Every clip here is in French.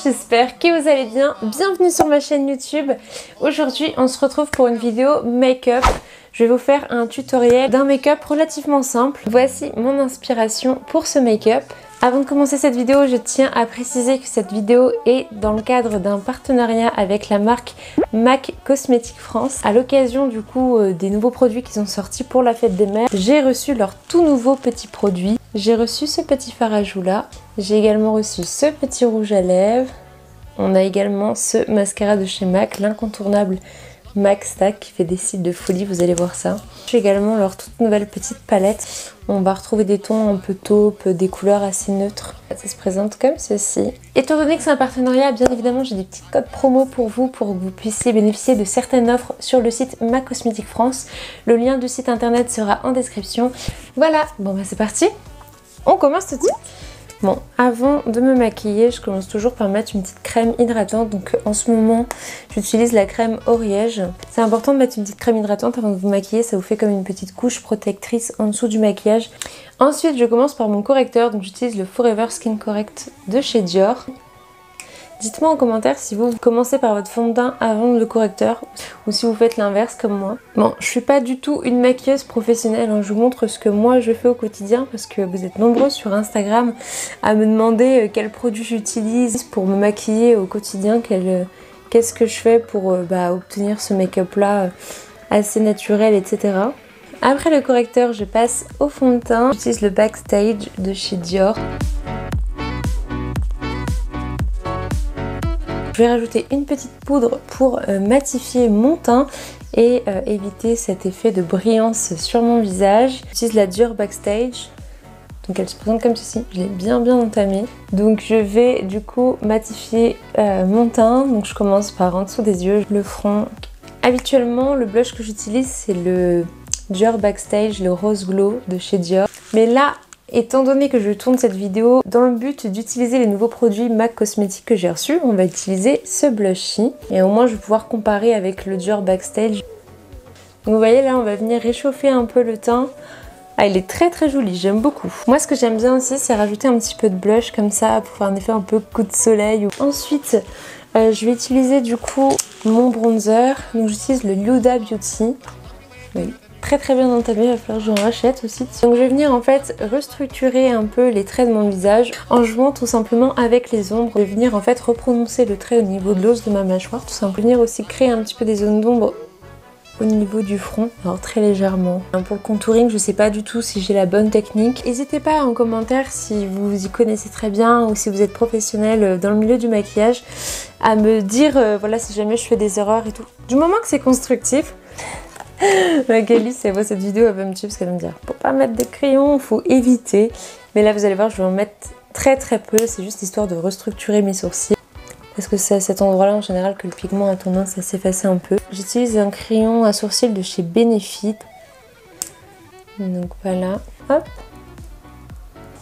j'espère que vous allez bien. Bienvenue sur ma chaîne YouTube. Aujourd'hui, on se retrouve pour une vidéo make-up. Je vais vous faire un tutoriel d'un make-up relativement simple. Voici mon inspiration pour ce make-up. Avant de commencer cette vidéo, je tiens à préciser que cette vidéo est dans le cadre d'un partenariat avec la marque MAC Cosmétiques France. À l'occasion du coup des nouveaux produits qu'ils ont sortis pour la fête des mères, j'ai reçu leurs tout nouveaux petits produits. J'ai reçu ce petit fard à joues là. J'ai également reçu ce petit rouge à lèvres. On a également ce mascara de chez MAC, l'incontournable MAC Stack qui fait des cils de folie, vous allez voir ça. J'ai également leur toute nouvelle petite palette. On va retrouver des tons un peu taupe, des couleurs assez neutres. Ça se présente comme ceci. Étant donné que c'est un partenariat, bien évidemment j'ai des petits codes promo pour vous que vous puissiez bénéficier de certaines offres sur le site MAC Cosmétiques France. Le lien du site internet sera en description. Voilà, bon bah c'est parti. On commence tout de suite. Bon, avant de me maquiller, je commence toujours par mettre une petite crème hydratante. Donc en ce moment, j'utilise la crème Oriège. C'est important de mettre une petite crème hydratante avant de vous maquiller. Ça vous fait comme une petite couche protectrice en dessous du maquillage. Ensuite, je commence par mon correcteur. Donc j'utilise le Forever Skin Correct de chez Dior. Dites-moi en commentaire si vous commencez par votre fond de teint avant le correcteur ou si vous faites l'inverse comme moi. Bon, je suis pas du tout une maquilleuse professionnelle, hein. Je vous montre ce que moi je fais au quotidien parce que vous êtes nombreux sur Instagram à me demander quels produits j'utilise pour me maquiller au quotidien, qu'est-ce que je fais pour obtenir ce make-up là assez naturel, etc. Après le correcteur, je passe au fond de teint. J'utilise le Backstage de chez Dior. Je vais rajouter une petite poudre pour matifier mon teint et éviter cet effet de brillance sur mon visage. J'utilise la Dior Backstage. Donc elle se présente comme ceci, je l'ai bien entamée. Donc je vais du coup matifier mon teint. Donc je commence par en dessous des yeux, le front. Habituellement le blush que j'utilise c'est le Dior Backstage, le Rose Glow de chez Dior. Mais là, étant donné que je tourne cette vidéo dans le but d'utiliser les nouveaux produits MAC Cosmétiques que j'ai reçus, on va utiliser ce blush-ci. Et au moins je vais pouvoir comparer avec le Dior Backstage. Donc vous voyez là, on va venir réchauffer un peu le teint. Ah, il est très joli, j'aime beaucoup. Moi ce que j'aime bien aussi, c'est rajouter un petit peu de blush comme ça pour faire un effet un peu coup de soleil. Ensuite, je vais utiliser du coup mon bronzer. Donc j'utilise le Huda Beauty. Oui. Très bien entamé, il va falloir que j'en rachète aussi. Donc je vais venir en fait restructurer un peu les traits de mon visage en jouant tout simplement avec les ombres. Je vais venir en fait reprononcer le trait au niveau de l'os de ma mâchoire, tout simplement. Venir aussi créer un petit peu des zones d'ombre au niveau du front, alors très légèrement. Pour le contouring, je sais pas du tout si j'ai la bonne technique. N'hésitez pas en commentaire si vous y connaissez très bien ou si vous êtes professionnel dans le milieu du maquillage à me dire voilà si jamais je fais des erreurs et tout. Du moment que c'est constructif. Magali, si elle voit cette vidéo, elle va me tuer parce qu'elle va me dire faut pas mettre des crayons, faut éviter. Mais là, vous allez voir, je vais en mettre très peu. C'est juste histoire de restructurer mes sourcils. Parce que c'est à cet endroit-là, en général, que le pigment a tendance à s'effacer un peu. J'utilise un crayon à sourcils de chez Benefit. Donc voilà, hop.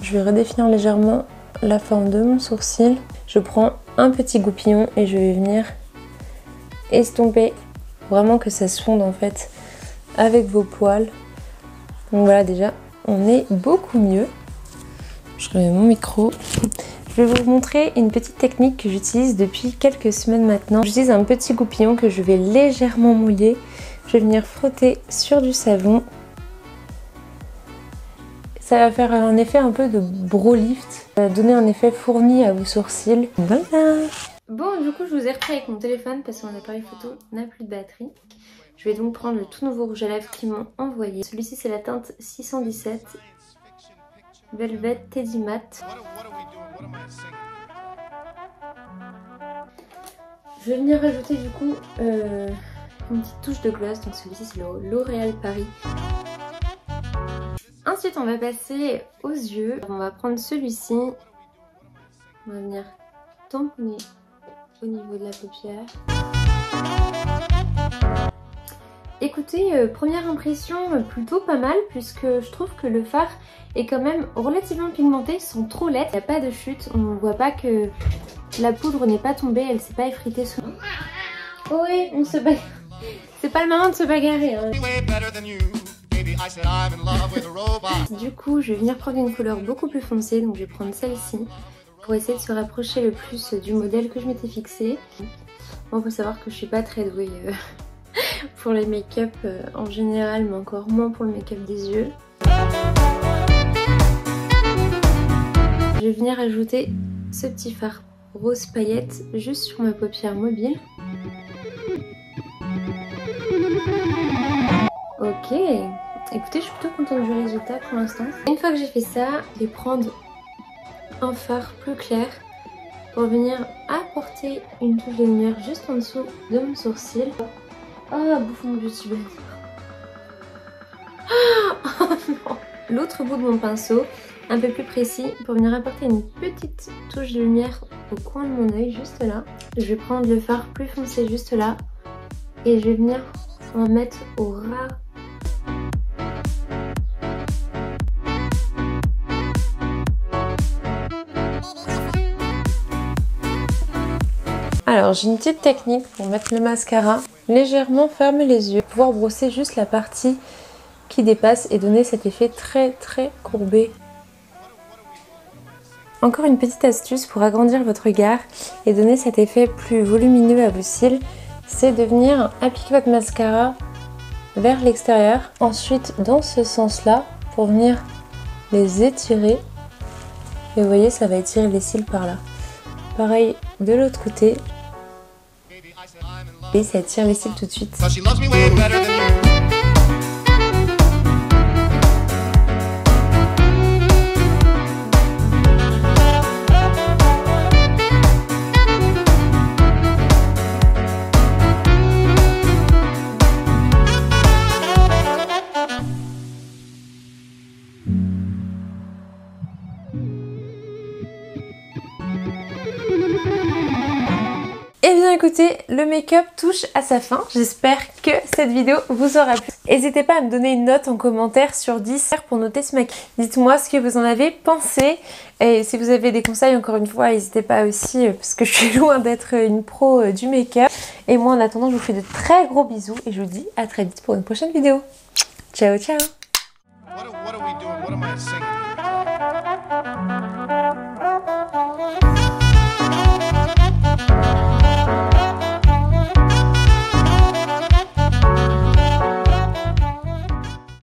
Je vais redéfinir légèrement la forme de mon sourcil. Je prends un petit goupillon et je vais venir estomper. Vraiment que ça se fonde en fait avec vos poils. Donc voilà, déjà on est beaucoup mieux. Je remets mon micro. Je vais vous montrer une petite technique que j'utilise depuis quelques semaines maintenant. J'utilise un petit goupillon que je vais légèrement mouiller. Je vais venir frotter sur du savon. Ça va faire un effet un peu de brow lift. Ça va donner un effet fourni à vos sourcils. Voilà. Bon, du coup, je vous ai repris avec mon téléphone parce que mon appareil photo n'a plus de batterie. Je vais donc prendre le tout nouveau rouge à lèvres qu'ils m'ont envoyé. Celui-ci, c'est la teinte 617 Velvet Teddy Matte. Je vais venir rajouter du coup une petite touche de gloss. Donc celui-ci, c'est le L'Oréal Paris. Ensuite, on va passer aux yeux. On va prendre celui-ci. On va venir tamponner au niveau de la paupière. Écoutez, première impression plutôt pas mal puisque je trouve que le fard est quand même relativement pigmenté sans trop l'être. Il n'y a pas de chute, on ne voit pas que la poudre n'est pas tombée, elle s'est pas effritée sous. Oui, on se bagarre. C'est pas le moment de se bagarrer. Hein. Du coup, je vais venir prendre une couleur beaucoup plus foncée, donc je vais prendre celle-ci. pour essayer de se rapprocher le plus du modèle que je m'étais fixé. Bon, faut savoir que je suis pas très douée pour les make-up en général, mais encore moins pour le make-up des yeux. Je vais venir ajouter ce petit fard rose paillette juste sur ma paupière mobile. Ok, écoutez, je suis plutôt contente du résultat pour l'instant. Une fois que j'ai fait ça, je vais prendre un fard plus clair pour venir apporter une touche de lumière juste en dessous de mon sourcil. Oh, bouffon de beauty blend. Oh non. L'autre bout de mon pinceau, un peu plus précis, pour venir apporter une petite touche de lumière au coin de mon œil, juste là. Je vais prendre le fard plus foncé juste là et je vais venir en mettre au ras. Alors j'ai une petite technique pour mettre le mascara. Légèrement fermer les yeux, pouvoir brosser juste la partie qui dépasse et donner cet effet très courbé. Encore une petite astuce pour agrandir votre regard et donner cet effet plus volumineux à vos cils, c'est de venir appliquer votre mascara vers l'extérieur. Ensuite dans ce sens-là pour venir les étirer. Et vous voyez, ça va étirer les cils par là. Pareil de l'autre côté. Et ça tire les cils tout de suite. Et bien écoutez, le make-up touche à sa fin. J'espère que cette vidéo vous aura plu. N'hésitez pas à me donner une note en commentaire sur 10 pour noter ce make-up. Dites-moi ce que vous en avez pensé. Et si vous avez des conseils, encore une fois, n'hésitez pas aussi, parce que je suis loin d'être une pro du make-up. Et moi en attendant, je vous fais de très gros bisous et je vous dis à très vite pour une prochaine vidéo. Ciao ciao.